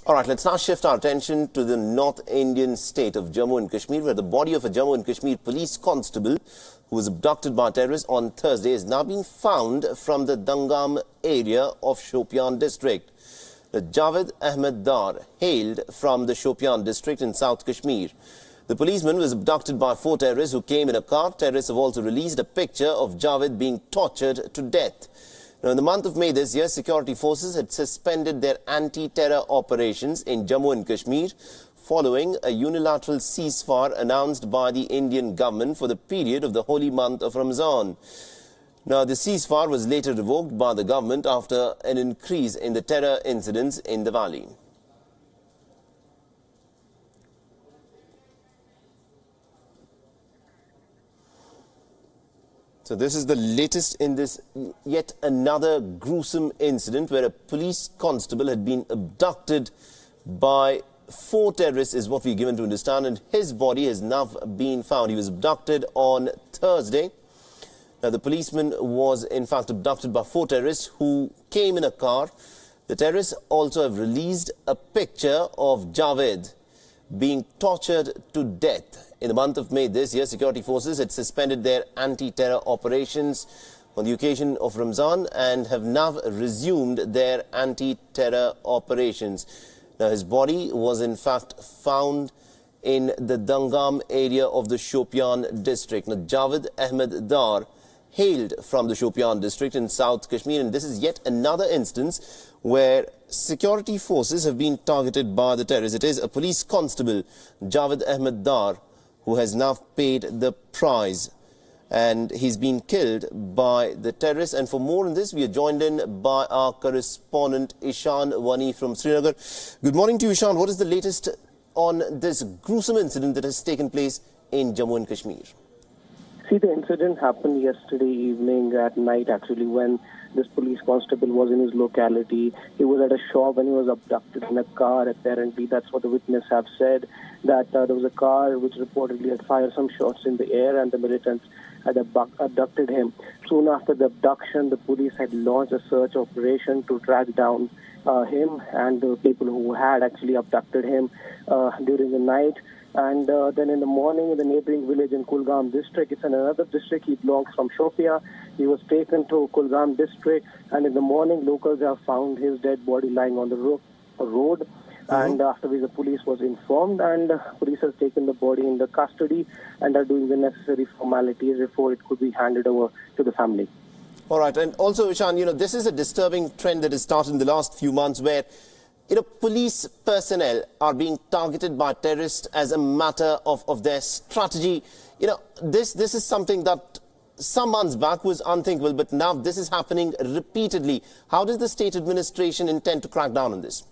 All right, let's now shift our attention to the North Indian state of Jammu and Kashmir, where the body of a Jammu and Kashmir police constable who was abducted by terrorists on Thursday is now being found from the Dangam area of Shopian district. Javed Ahmed Dar hailed from the Shopian district in South Kashmir. The policeman was abducted by 4 terrorists who came in a car. Terrorists have also released a picture of Javed being tortured to death. Now, in the month of May this year, security forces had suspended their anti-terror operations in Jammu and Kashmir following a unilateral ceasefire announced by the Indian government for the period of the holy month of Ramadan. Now, the ceasefire was later revoked by the government after an increase in the terror incidents in the valley. So this is the latest in this yet another gruesome incident where a police constable had been abducted by 4 terrorists is what we're given to understand, and his body has now been found. He was abducted on Thursday. Now, the policeman was in fact abducted by 4 terrorists who came in a car. The terrorists also have released a picture of Javed being tortured to death. In the month of May this year, security forces had suspended their anti-terror operations on the occasion of Ramadan and have now resumed their anti-terror operations. Now, his body was in fact found in the Dangam area of the Shopian district. Now, Javed Ahmed Dar hailed from the Shopian district in South Kashmir, and this is yet another instance where security forces have been targeted by the terrorists. It is a police constable, Javed Ahmed Dar, who has now paid the price, and he's been killed by the terrorists. And for more on this, we are joined in by our correspondent Ishan Wani from Srinagar. Good morning to you, Ishan. What is the latest on this gruesome incident that has taken place in Jammu and Kashmir? See, the incident happened yesterday evening at night, actually, when this police constable was in his locality. He was at a shop when he was abducted in a car, apparently. That's what the witness have said, that there was a car which reportedly had fired some shots in the air and the militants had abducted him. Soon after the abduction, the police had launched a search operation to track down him and the people who had actually abducted him during the night. And then in the morning, in the neighboring village in Kulgam district, it's in another district, he belongs from Shopian. He was taken to Kulgam district, and in the morning, locals have found his dead body lying on the road. And after which the police was informed, and police has taken the body in the custody and are doing the necessary formalities before it could be handed over to the family. All right. And also, Ishan, this is a disturbing trend that has started in the last few months where police personnel are being targeted by terrorists as a matter of their strategy. This is something that some months back was unthinkable, but now this is happening repeatedly. How does the state administration intend to crack down on this?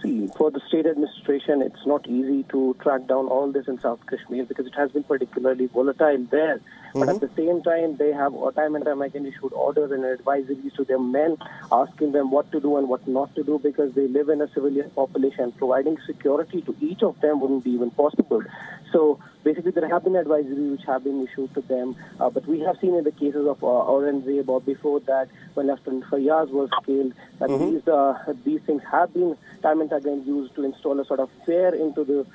See, for the state administration, it's not easy to track down all this in South Kashmir because it has been particularly volatile there. But at the same time, they have time and time again issued orders and advisories to their men, asking them what to do and what not to do, because they live in a civilian population. Providing security to each of them wouldn't be even possible. So basically, there have been advisories which have been issued to them. But we have seen in the cases of Aurangzeb or before that, when Lieutenant Fayyaz was killed, that these things have been time and again used to install a sort of fear into the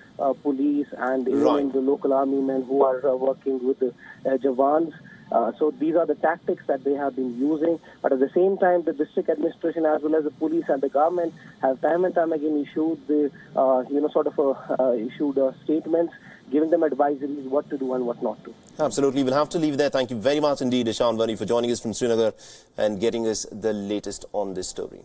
police and even the local army men who are working with the Jawans. So these are the tactics that they have been using. But at the same time, the district administration as well as the police and the government have time and time again issued the, issued statements, giving them advisories what to do and what not to. Absolutely. We'll have to leave there. Thank you very much indeed, Ishan Wani, for joining us from Srinagar and getting us the latest on this story.